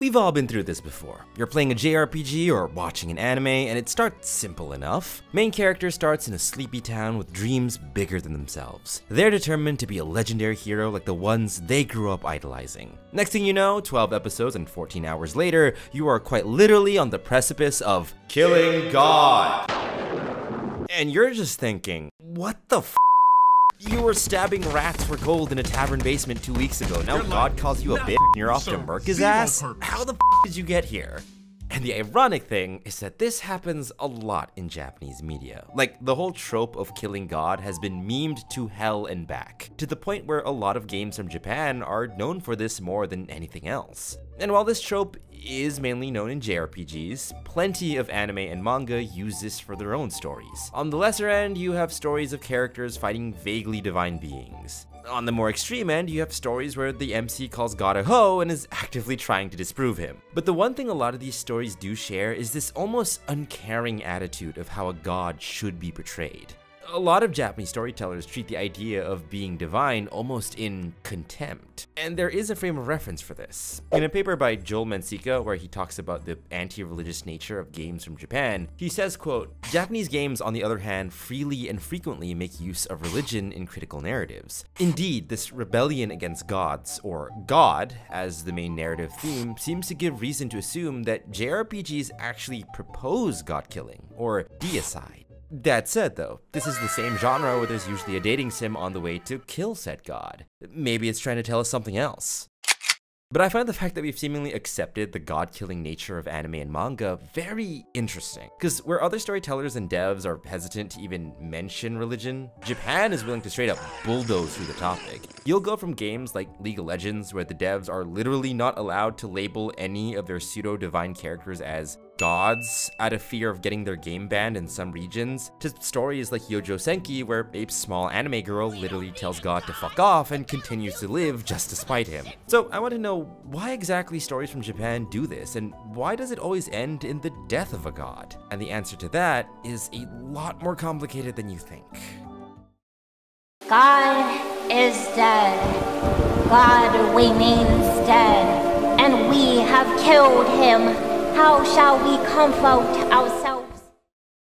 We've all been through this before. You're playing a JRPG or watching an anime, and it starts simple enough. Main character starts in a sleepy town with dreams bigger than themselves. They're determined to be a legendary hero like the ones they grew up idolizing. Next thing you know, 12 episodes and 14 hours later, you are quite literally on the precipice of killing God. And you're just thinking, what the f***? You were stabbing rats for gold in a tavern basement 2 weeks ago. Now God calls you a bitch and you're off to murk his ass? How the f*** did you get here? And the ironic thing is that this happens a lot in Japanese media. Like, the whole trope of killing God has been memed to hell and back, to the point where a lot of games from Japan are known for this more than anything else. And while this trope is mainly known in JRPGs, plenty of anime and manga use this for their own stories. On the lesser end, you have stories of characters fighting vaguely divine beings. On the more extreme end, you have stories where the MC calls God a hoe and is actively trying to disprove him. But the one thing a lot of these stories do share is this almost uncaring attitude of how a god should be portrayed. A lot of Japanese storytellers treat the idea of being divine almost in contempt. And there is a frame of reference for this. In a paper by Joel Mensika, where he talks about the anti-religious nature of games from Japan, he says, quote, "Japanese games, on the other hand, freely and frequently make use of religion in critical narratives. Indeed, this rebellion against gods, or God, as the main narrative theme, seems to give reason to assume that JRPGs actually propose god killing, or deicide. That said though, this is the same genre where there's usually a dating sim on the way to kill said god. Maybe it's trying to tell us something else." But I find the fact that we've seemingly accepted the god-killing nature of anime and manga very interesting. Because where other storytellers and devs are hesitant to even mention religion, Japan is willing to straight up bulldoze through the topic. You'll go from games like League of Legends, where the devs are literally not allowed to label any of their pseudo-divine characters as gods out of fear of getting their game banned in some regions, to stories like Yojo Senki, where a small anime girl literally tells God to fuck off and continues to live just to spite him. So I want to know, why exactly stories from Japan do this, and why does it always end in the death of a god? And the answer to that is a lot more complicated than you think. God is dead. God remains dead, and we have killed him. How shall we comfort ourselves?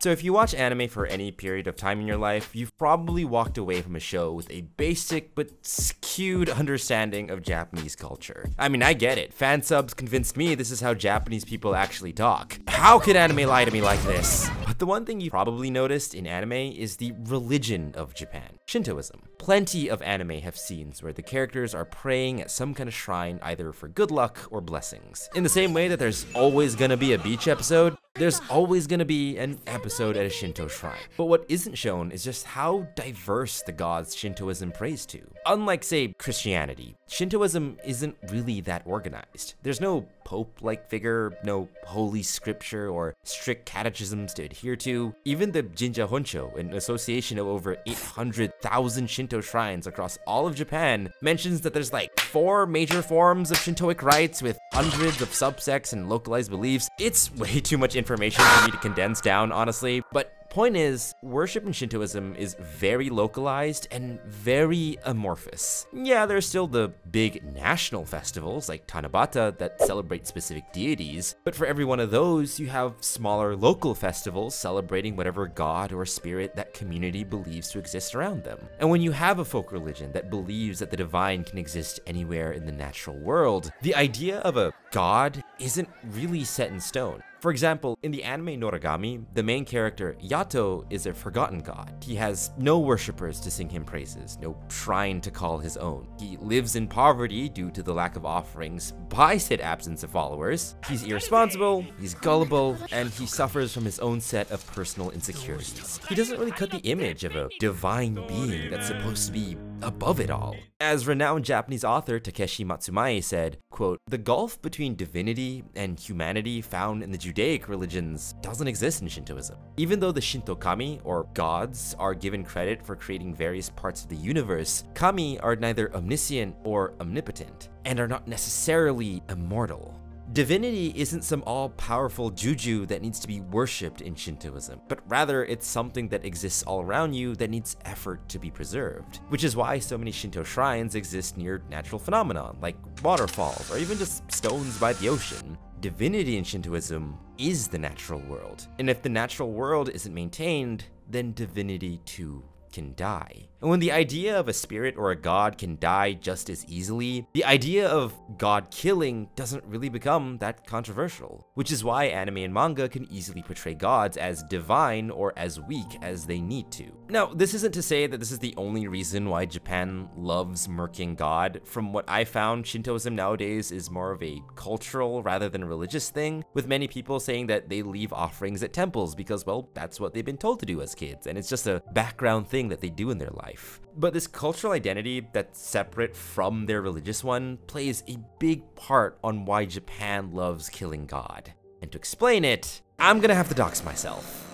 So if you watch anime for any period of time in your life, you've probably walked away from a show with a basic but skewed understanding of Japanese culture. I mean, I get it. Fan subs convinced me this is how Japanese people actually talk. How could anime lie to me like this? But the one thing you probably noticed in anime is the religion of Japan, Shintoism. Plenty of anime have scenes where the characters are praying at some kind of shrine either for good luck or blessings. In the same way that there's always gonna be a beach episode, there's always gonna be an episode at a Shinto shrine. But what isn't shown is just how diverse the gods Shintoism prays to. Unlike, say, Christianity, Shintoism isn't really that organized. There's no pope-like figure, no holy scripture or strict catechisms to adhere to. Even the Jinja Honcho, an association of over 800,000 Shinto shrines across all of Japan, mentions that there's like 4 major forms of Shintoic rites with hundreds of subsects and localized beliefs. It's way too much information for me to condense down, honestly, but point is, worship in Shintoism is very localized and very amorphous. Yeah, there's still the big national festivals like Tanabata that celebrate specific deities, but for every one of those, you have smaller local festivals celebrating whatever god or spirit that community believes to exist around them. And when you have a folk religion that believes that the divine can exist anywhere in the natural world, the idea of a god isn't really set in stone. For example, in the anime Noragami, the main character, Yato, is a forgotten god. He has no worshippers to sing him praises, no shrine to call his own. He lives in poverty due to the lack of offerings by said absence of followers. He's irresponsible, he's gullible, and he suffers from his own set of personal insecurities. He doesn't really cut the image of a divine being that's supposed to be above it all. As renowned Japanese author Takeshi Matsumae said, quote, "The gulf between divinity and humanity found in the Judaic religions doesn't exist in Shintoism. Even though the Shinto kami, or gods, are given credit for creating various parts of the universe, kami are neither omniscient or omnipotent, and are not necessarily immortal. Divinity isn't some all-powerful juju that needs to be worshipped in Shintoism, but rather it's something that exists all around you that needs effort to be preserved. Which is why so many Shinto shrines exist near natural phenomena, like waterfalls, or even just stones by the ocean. Divinity in Shintoism is the natural world, and if the natural world isn't maintained, then divinity too can die. And when the idea of a spirit or a god can die just as easily, the idea of god killing doesn't really become that controversial, which is why anime and manga can easily portray gods as divine or as weak as they need to. Now, this isn't to say that this is the only reason why Japan loves murking God. From what I found, Shintoism nowadays is more of a cultural rather than religious thing, with many people saying that they leave offerings at temples because, well, that's what they've been told to do as kids, and it's just a background thing that they do in their life. But this cultural identity that's separate from their religious one plays a big part on why Japan loves killing God. And to explain it, I'm gonna have to dox myself.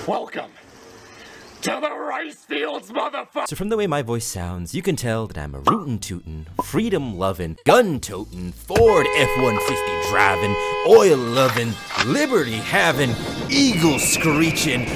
Welcome to the rice fields, motherfucker! So from the way my voice sounds, you can tell that I'm a rootin' tootin', freedom lovin', gun totin', Ford F-150 driving, oil lovin', liberty having, eagle screeching,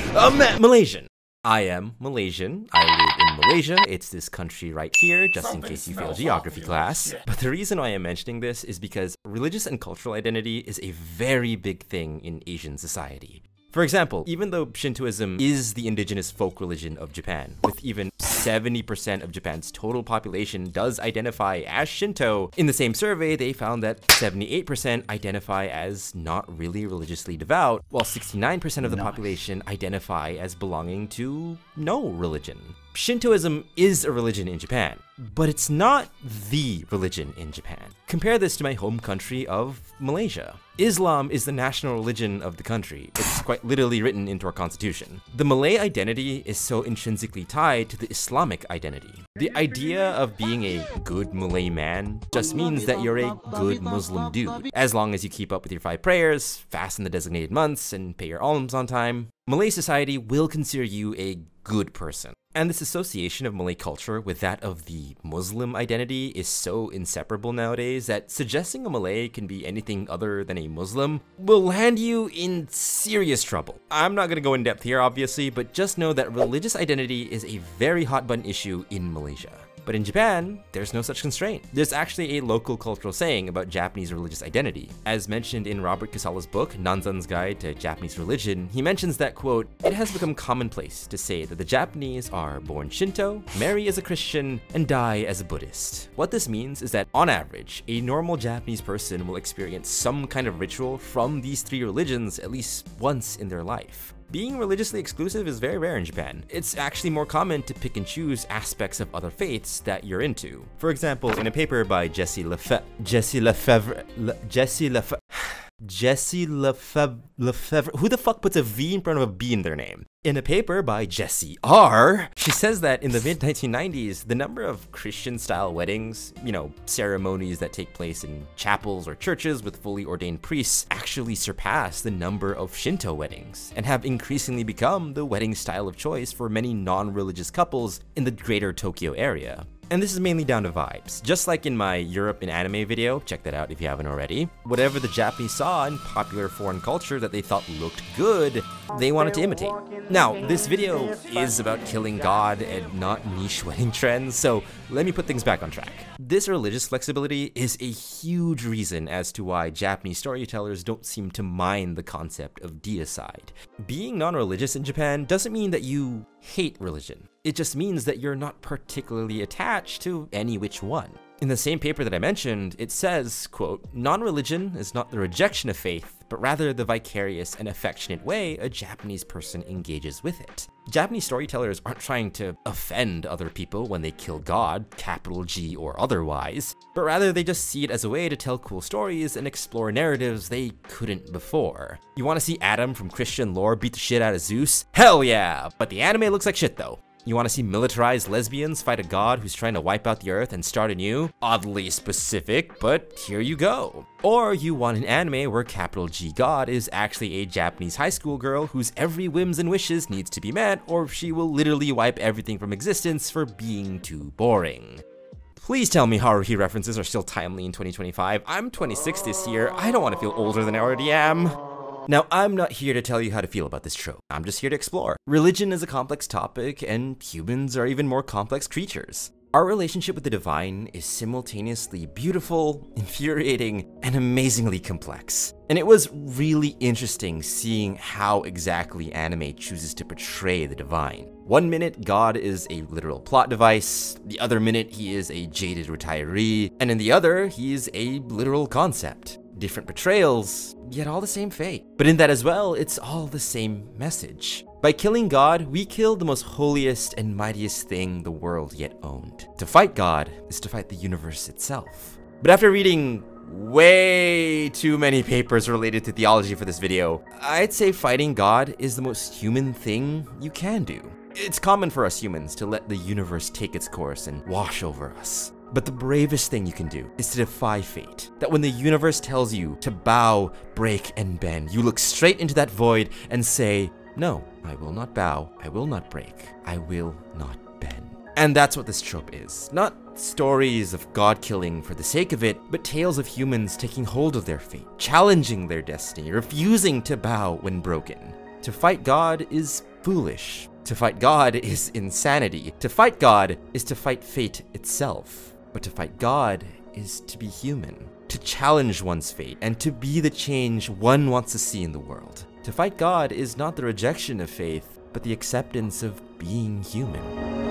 Malaysian. I am Malaysian. I live in Malaysia. It's this country right here, just in case you fail geography class. But the reason why I'm mentioning this is because religious and cultural identity is a very big thing in Asian society. For example, even though Shintoism is the indigenous folk religion of Japan, with even 70% of Japan's total population does identify as Shinto, in the same survey they found that 78% identify as not really religiously devout, while 69% of the population identify as belonging to no religion. Shintoism is a religion in Japan, but it's not the religion in Japan. Compare this to my home country of Malaysia. Islam is the national religion of the country. It's quite literally written into our constitution. The Malay identity is so intrinsically tied to the Islamic identity. The idea of being a good Malay man just means that you're a good Muslim dude, as long as you keep up with your 5 prayers, fast in the designated months, and pay your alms on time. Malay society will consider you a good person. And this association of Malay culture with that of the Muslim identity is so inseparable nowadays that suggesting a Malay can be anything other than a Muslim will land you in serious trouble. I'm not gonna go in depth here, obviously, but just know that religious identity is a very hot button issue in Malaysia. But in Japan, there's no such constraint. There's actually a local cultural saying about Japanese religious identity. As mentioned in Robert Casala's book, Nanzan's Guide to Japanese Religion, he mentions that, quote, "It has become commonplace to say that the Japanese are born Shinto, marry as a Christian, and die as a Buddhist." What this means is that, on average, a normal Japanese person will experience some kind of ritual from these 3 religions at least once in their life. Being religiously exclusive is very rare in Japan. It's actually more common to pick and choose aspects of other faiths that you're into. For example, in a paper by Jesse Lefebvre, who the fuck puts a V in front of a B in their name? In a paper by Jessie R, she says that in the mid-1990s, the number of Christian-style weddings, ceremonies that take place in chapels or churches with fully ordained priests, actually surpass the number of Shinto weddings, and have increasingly become the wedding style of choice for many non-religious couples in the greater Tokyo area. And this is mainly down to vibes. Just like in my Europe in anime video, check that out if you haven't already, whatever the Japanese saw in popular foreign culture that they thought looked good, they wanted to imitate. Now, this video is about killing God and not niche wedding trends, so let me put things back on track. This religious flexibility is a huge reason as to why Japanese storytellers don't seem to mind the concept of deicide. Being non-religious in Japan doesn't mean that you hate religion. It just means that you're not particularly attached to any which one. In the same paper that I mentioned, it says, quote, "Non-religion is not the rejection of faith, but rather the vicarious and affectionate way a Japanese person engages with it." Japanese storytellers aren't trying to offend other people when they kill God, capital G or otherwise, but rather they just see it as a way to tell cool stories and explore narratives they couldn't before. You want to see Adam from Christian lore beat the shit out of Zeus? Hell yeah! But the anime looks like shit though. You want to see militarized lesbians fight a god who's trying to wipe out the earth and start anew? Oddly specific, but here you go. Or you want an anime where capital G God is actually a Japanese high school girl whose every whims and wishes needs to be met, or she will literally wipe everything from existence for being too boring. Please tell me Haruhi references are still timely in 2025. I'm 26 this year. I don't want to feel older than I already am. Now, I'm not here to tell you how to feel about this trope. I'm just here to explore. Religion is a complex topic, and humans are even more complex creatures. Our relationship with the divine is simultaneously beautiful, infuriating, and amazingly complex. And it was really interesting seeing how exactly anime chooses to portray the divine. One minute, God is a literal plot device, the other minute, he is a jaded retiree, and in the other, he is a literal concept. Different portrayals, yet all the same fate. But in that as well, it's all the same message. By killing God, we kill the most holiest and mightiest thing the world yet owned. To fight God is to fight the universe itself. But after reading way too many papers related to theology for this video, I'd say fighting God is the most human thing you can do. It's common for us humans to let the universe take its course and wash over us. But the bravest thing you can do is to defy fate. That when the universe tells you to bow, break, and bend, you look straight into that void and say, no, I will not bow, I will not break, I will not bend. And that's what this trope is. Not stories of God killing for the sake of it, but tales of humans taking hold of their fate, challenging their destiny, refusing to bow when broken. To fight God is foolish. To fight God is insanity. To fight God is to fight fate itself. But to fight God is to be human, to challenge one's fate, and to be the change one wants to see in the world. To fight God is not the rejection of faith, but the acceptance of being human.